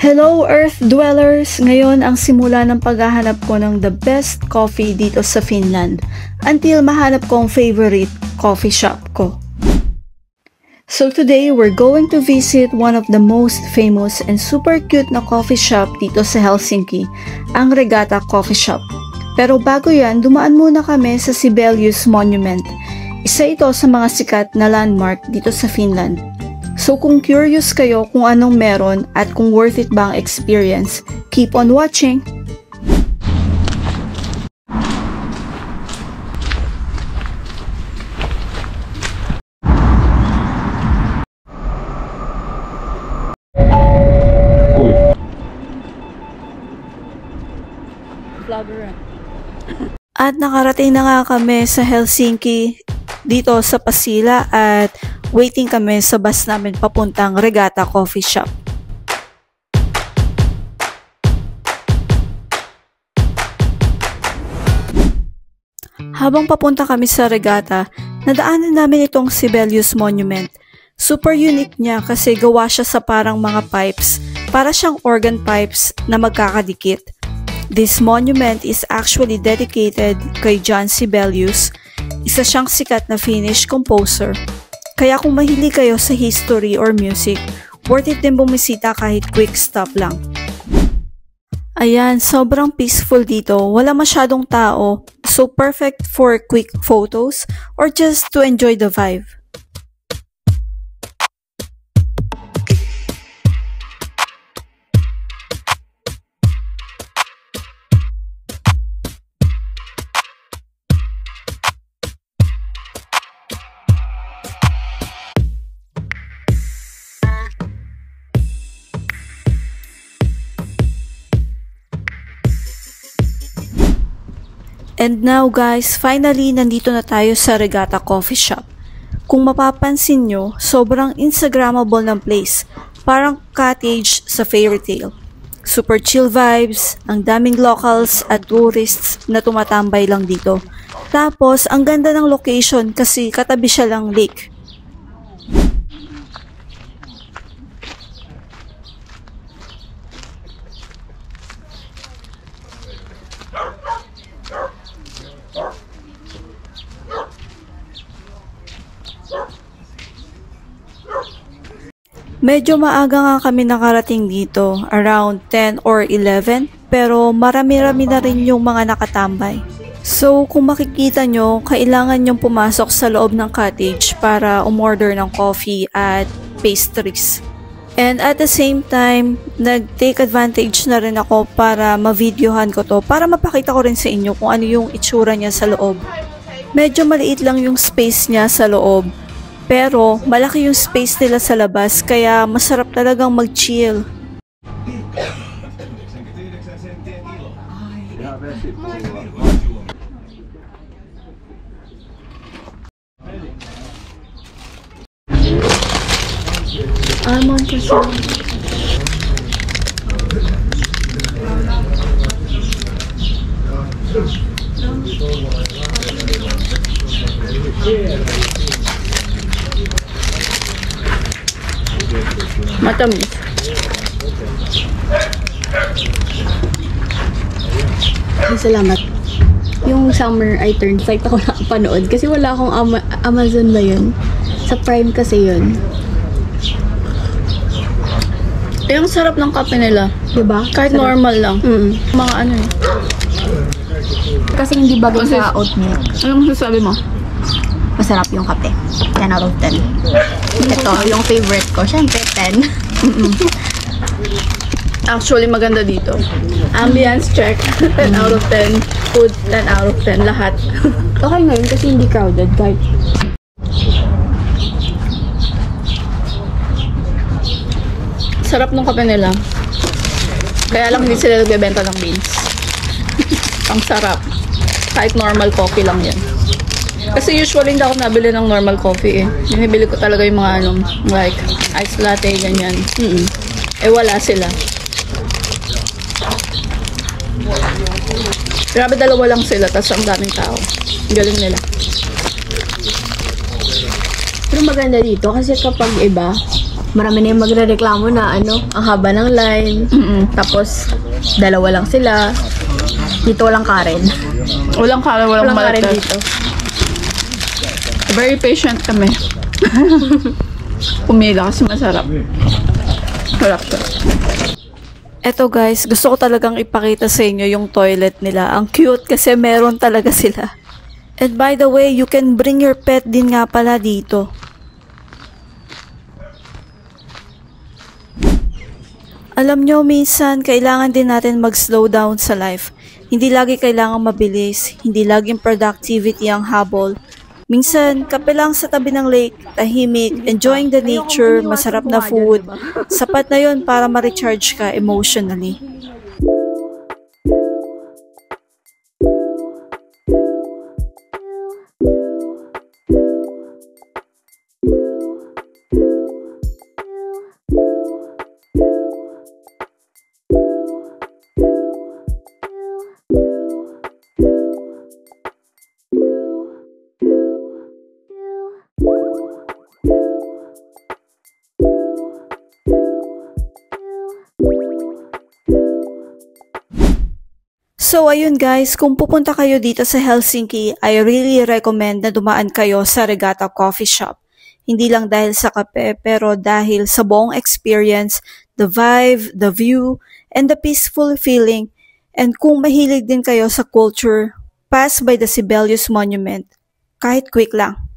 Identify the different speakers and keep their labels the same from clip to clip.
Speaker 1: Hello Earth Dwellers! Ngayon ang simula ng paghahanap ko ng the best coffee dito sa Finland until mahanap ko ang favorite coffee shop ko. So today we're going to visit one of the most famous and super cute na coffee shop dito sa Helsinki, ang Regatta Coffee Shop. Pero bago yan, dumaan muna kami sa Sibelius Monument. Isa ito sa mga sikat na landmark dito sa Finland. So kung curious kayo kung anong meron at kung worth it ba ang experience, keep on watching! At nakarating na nga kami sa Helsinki dito sa Pasila at waiting kami sa bus namin papuntang Regatta Coffee Shop. Habang papunta kami sa Regatta, nadaanan namin itong Sibelius Monument. Super unique niya kasi gawa siya sa parang mga pipes, para siyang organ pipes na magkakadikit. This monument is actually dedicated kay John Sibelius, isa siyang sikat na Finnish composer. Kaya kung mahilig kayo sa history or music, worth it din bumisita kahit quick stop lang. Ayan, sobrang peaceful dito, wala masyadong tao, so perfect for quick photos or just to enjoy the vibe. And now guys, finally nandito na tayo sa Regatta Coffee Shop. Kung mapapansin nyo, sobrang Instagrammable ng place. Parang cottage sa fairy tale. Super chill vibes, ang daming locals at tourists na tumatambay lang dito. Tapos, ang ganda ng location kasi katabi siya lang lake. Medyo maaga nga kami nakarating dito, around 10 or 11, pero marami-rami na rin yung mga nakatambay. So kung makikita nyo, kailangan nyong pumasok sa loob ng cottage para umorder ng coffee at pastries. And at the same time, nag-take advantage na rin ako para ma-videohan ko to, para mapakita ko rin sa inyo kung ano yung itsura niya sa loob. Medyo maliit lang yung space niya sa loob. Pero malaki yung space nila sa labas kaya masarap talagang mag-chill. Almond kasi. Matamis. Salamat. Yung summer I turned site ako nakapanood kasi wala akong Amazon ba yun? Sa Prime kasi yun. Yung sarap ng kape nila. Diba? Kahit sarap. Normal lang. Mga ano eh. Kasi hindi bagay sa oat milk. Anong masasabi mo? Masarap yung kape. 10 out of 10. Ito, yung favorite ko. Siyempre, 10. Actually, maganda dito. Ambience check. 10 out of 10. Food, 10 out of 10. Lahat. Okay ngayon kasi hindi crowded. Kahit sarap ng kape nila. Kaya lang hindi sila nagbebenta ng beans. Ang sarap. Kahit normal coffee lang yan. Kasi usually hindi ako nabili ng normal coffee eh. Binibili ko talaga yung mga ano, like ice latte, ganyan. Eh wala sila. Grabe, dalawa lang sila, tapos ang daming tao. Galing nila. Pero maganda dito kasi kapag iba,
Speaker 2: marami na yung magre-reklamo na ang haba ng line. Tapos, dalawa lang sila. Dito walang Karen.
Speaker 3: Walang Karen, walang
Speaker 2: Karen
Speaker 3: Marites.
Speaker 2: dito.
Speaker 3: Very patient kami. Pumila kasi masarap. Sarap siya.
Speaker 1: Eto guys, gusto ko talagang ipakita sa inyo yung toilet nila. Ang cute kasi meron talaga sila. And by the way, you can bring your pet din nga pala dito. Alam nyo, minsan, kailangan din natin mag-slow down sa life. Hindi lagi kailangan mabilis, hindi laging productivity ang habol. Minsan, kape lang sa tabi ng lake, tahimik, enjoying the nature, masarap na food. Sapat na yun para ma-recharge ka emotionally. So ayun guys, kung pupunta kayo dito sa Helsinki, I really recommend na dumaan kayo sa Regatta Coffee Shop. Hindi lang dahil sa kape, pero dahil sa buong experience, the vibe, the view, and the peaceful feeling. And kung mahilig din kayo sa culture, pass by the Sibelius Monument. Kahit quick lang.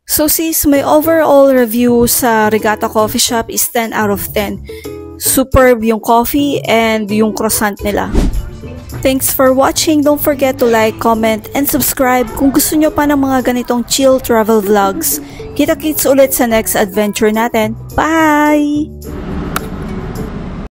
Speaker 1: So sis, my overall review sa Regatta Coffee Shop is 10 out of 10. Superb yung coffee and yung croissant nila. Thanks for watching. Don't forget to like, comment, and subscribe kung gusto nyo pa ng mga ganitong chill travel vlogs. Kita-kits ulit sa next adventure natin. Bye!